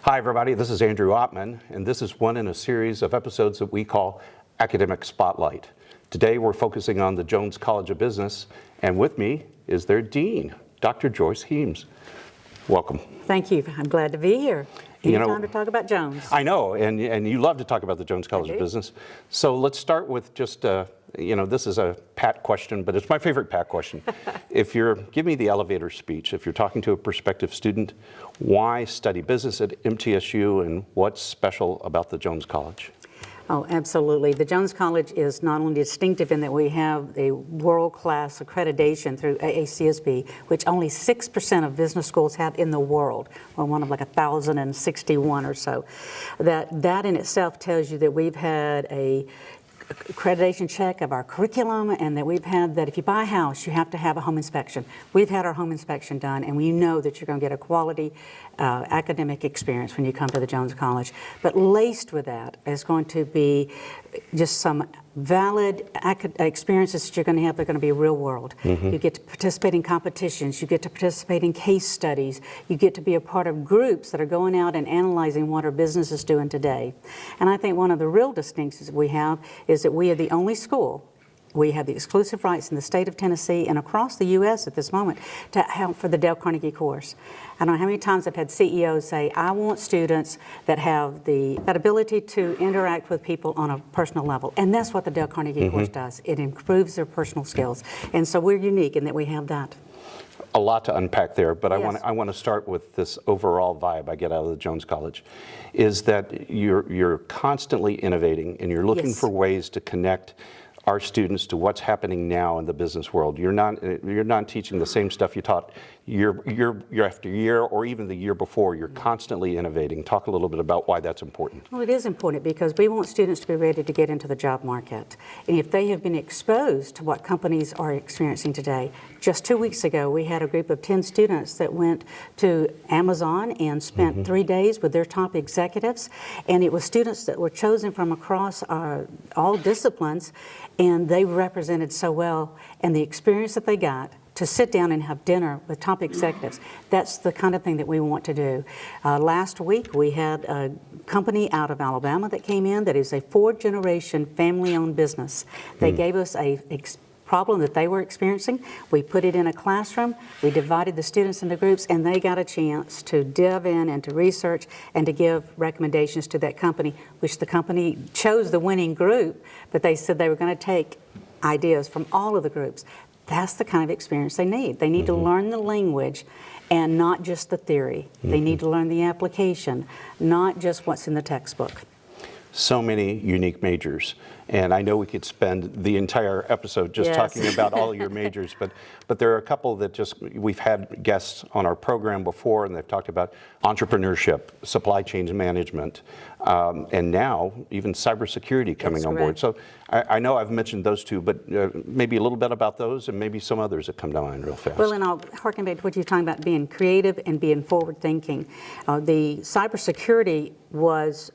Hi everybody, this is Andrew Ottman, and this is one in a series of episodes that we call Academic Spotlight. Today we're focusing on the Jones College of Business, and with me is their Dean, Dr. Joyce Heames. Welcome. Thank you. I'm glad to be here. Anytime to talk about Jones. I know, and you love to talk about the Jones College of Business. So let's start with just, this is a pat question, but it's my favorite pat question. Give me the elevator speech. If you're talking to a prospective student, why study business at MTSU and what's special about the Jones College? Oh, absolutely. The Jones College is not only distinctive in that we have a world-class accreditation through AACSB, which only 6% of business schools have in the world. We're one of like 1,061 or so. That in itself tells you that we've had a accreditation check of our curriculum, and that we've had that if you buy a house, you have to have a home inspection. We've had our home inspection done, and we know that you're going to get a quality academic experience when you come to the Jones College. But laced with that is going to be just some valid experiences that you're going to have. They're going to be real world. You get to participate in competitions, you get to participate in case studies, you get to be a part of groups that are going out and analyzing what our business is doing today. And I think one of the real distinctions we have is that we are the only school. We have the exclusive rights in the state of Tennessee and across the U.S. at this moment to help for the Dale Carnegie course. I don't know how many times I've had CEOs say, I want students that have that ability to interact with people on a personal level. And that's what the Dale Carnegie course does. It improves their personal skills. And so we're unique in that we have that. A lot to unpack there, but Yes. I want to start with this overall vibe I get out of the Jones College, is that you're constantly innovating and you're looking Yes. for ways to connect our students to what's happening now in the business world. You're not teaching the same stuff you taught year after year or even the year before. You're constantly innovating. Talk a little bit about why that's important. Well, it is important because we want students to be ready to get into the job market. And if they have been exposed to what companies are experiencing today, just 2 weeks ago, we had a group of 10 students that went to Amazon and spent 3 days with their top executives. And it was students that were chosen from across all disciplines, and they represented so well. And the experience that they got to sit down and have dinner with top executives, that's the kind of thing that we want to do. Last week, we had a company out of Alabama that came in that is a 4th-generation family-owned business. They gave us a problem that they were experiencing. We put it in a classroom, we divided the students into groups, and they got a chance to dive in and to research and to give recommendations to that company, which the company chose the winning group, but they said they were going to take ideas from all of the groups. That's the kind of experience they need. They need to learn the language and not just the theory. They need to learn the application, not just what's in the textbook. So many unique majors, and I know we could spend the entire episode just Yes. talking about all your majors, but there are a couple that we've had guests on our program before, and they've talked about entrepreneurship, supply chain management, and now even cybersecurity coming That's on board. correct. So I know I've mentioned those two, but maybe a little bit about those and maybe some others that come to mind real fast. Well, and I'll harken back to what you're talking about, being creative and being forward-thinking. The cybersecurity was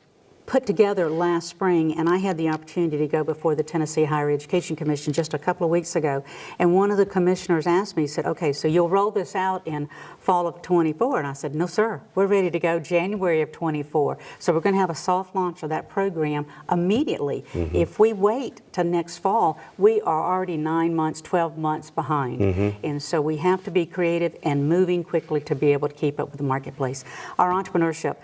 put together last spring, and I had the opportunity to go before the Tennessee Higher Education Commission just a couple of weeks ago. And one of the commissioners asked me, he said, okay, so you'll roll this out in fall of 24. And I said, no, sir, we're ready to go January of 24. So we're going to have a soft launch of that program immediately. If we wait till next fall, we are already 9 months, 12 months behind. And so we have to be creative and moving quickly to be able to keep up with the marketplace. Our entrepreneurship.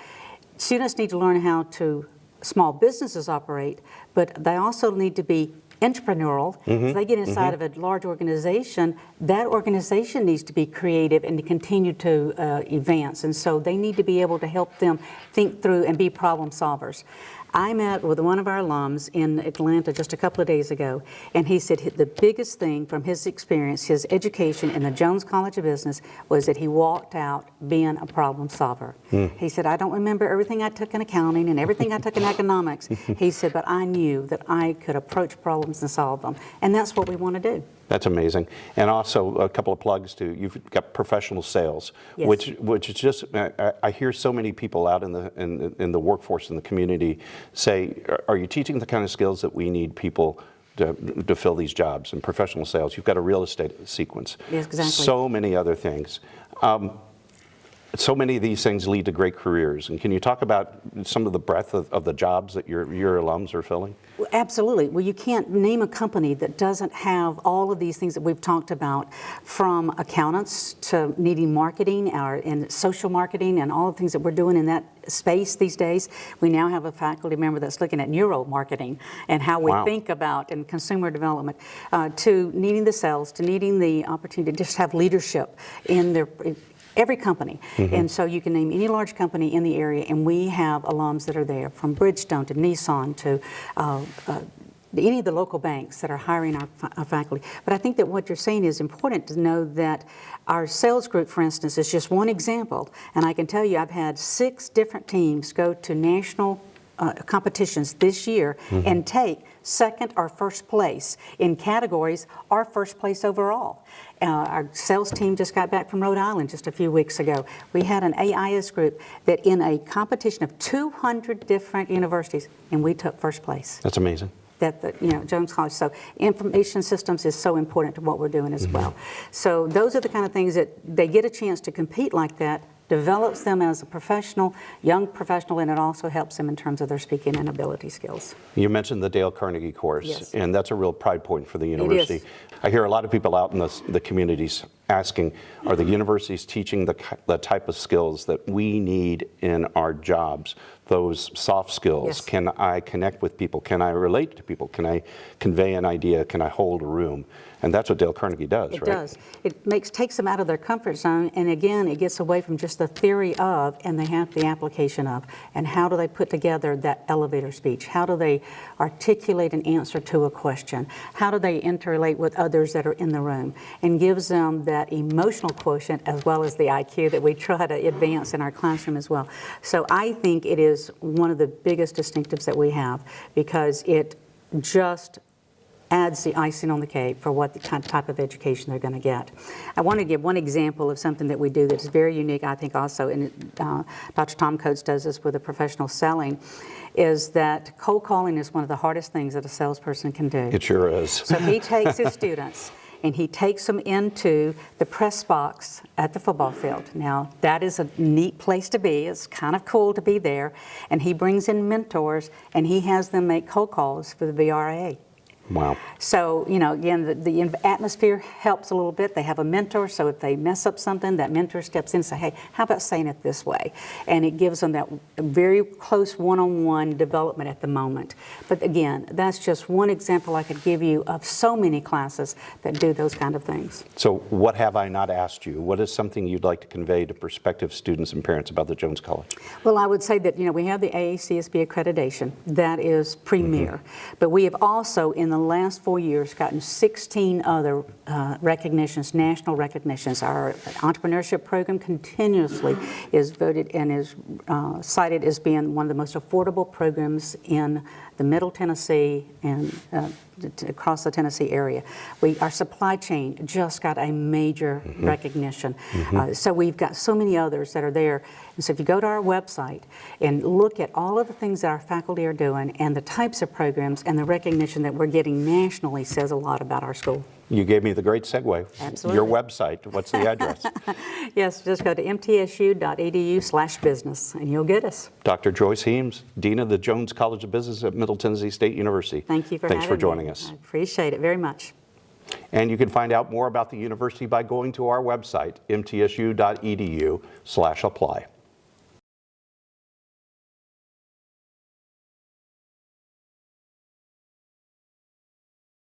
Students need to learn how to small businesses operate, but they also need to be entrepreneurial. If they get inside of a large organization, that organization needs to be creative and to continue to advance. And so they need to be able to help them think through and be problem solvers. I met with one of our alums in Atlanta just a couple of days ago, and he said the biggest thing from his experience, his education in the Jones College of Business, was that he walked out being a problem solver. He said, I don't remember everything I took in accounting and everything I took in economics. He said, but I knew that I could approach problems and solve them. And that's what we want to do. That's amazing. And also a couple of plugs too. You've got professional sales, Yes. which is just, I hear so many people out in the workforce, in the community say, are you teaching the kind of skills that we need people to fill these jobs? And professional sales, you've got a real estate sequence. Yes, exactly. So many other things. So many of these things lead to great careers. And can you talk about some of the breadth of the jobs that your alums are filling? Absolutely. Well, you can't name a company that doesn't have all of these things that we've talked about, from accountants to needing marketing and social marketing and all the things that we're doing in that space these days. We now have a faculty member that's looking at neuromarketing and how we Wow. think about and consumer development, to needing the sales, to needing the opportunity to just have leadership in every company. And so you can name any large company in the area, and we have alums that are there, from Bridgestone to Nissan to any of the local banks that are hiring our faculty. But I think that what you're saying is important to know, that our sales group, for instance, is just one example. And I can tell you, I've had 6 different teams go to national competitions this year and take second or first place in categories, or first place overall. Our sales team just got back from Rhode Island just a few weeks ago. We had an AIS group that, in a competition of 200 different universities, and we took first place. That's amazing. Jones College. So information systems is so important to what we're doing as well. So those are the kind of things that they get a chance to compete like that, develops them as a professional, young professional, and it also helps them in terms of their speaking and ability skills. You mentioned the Dale Carnegie course, Yes. and that's a real pride point for the university. I hear a lot of people out in the communities asking, are the universities teaching the type of skills that we need in our jobs, those soft skills? Yes. Can I connect with people? Can I relate to people? Can I convey an idea? Can I hold a room? And that's what Dale Carnegie does, right? It does. It takes them out of their comfort zone, and again, it gets away from just the theory of, and they have the application of. And how do they put together that elevator speech? How do they articulate an answer to a question? How do they interrelate with others that are in the room? And gives them that emotional quotient, as well as the IQ that we try to advance in our classroom as well. So I think it is one of the biggest distinctives that we have, because it just adds the icing on the cake for what the type of education they're going to get. I want to give one example of something that we do that is very unique, I think, also, and Dr. Tom Coates does this with a professional selling, is that cold calling is one of the hardest things that a salesperson can do. It sure is. So he takes his students and he takes them into the press box at the football field. Now, that is a neat place to be. It's kind of cool to be there. And he brings in mentors, and he has them make cold calls for the VRA. Wow. So, again, the atmosphere helps a little bit. They have a mentor, so if they mess up something, that mentor steps in and says, hey, how about saying it this way? And it gives them that very close one-on-one development at the moment. But again, that's just one example I could give you of so many classes that do those kind of things. So what have I not asked you? What is something you'd like to convey to prospective students and parents about the Jones College? Well, I would say that, we have the AACSB accreditation. That is premier. But we have also, in the last 4 years, gotten 16 other recognitions, national recognitions. Our entrepreneurship program continuously is voted and is cited as being one of the most affordable programs in the Middle Tennessee and across the Tennessee area. Our supply chain just got a major recognition. So we've got so many others that are there. And so if you go to our website and look at all of the things that our faculty are doing and the types of programs and the recognition that we're getting nationally, says a lot about our school. You gave me the great segue. Absolutely. Your website, what's the address? Yes, just go to mtsu.edu/business and you'll get us. Dr. Joyce Heems, Dean of the Jones College of Business at Middle Tennessee State University. Thank you for Thanks having for joining me. us. I appreciate it very much. And you can find out more about the university by going to our website, mtsu.edu/apply.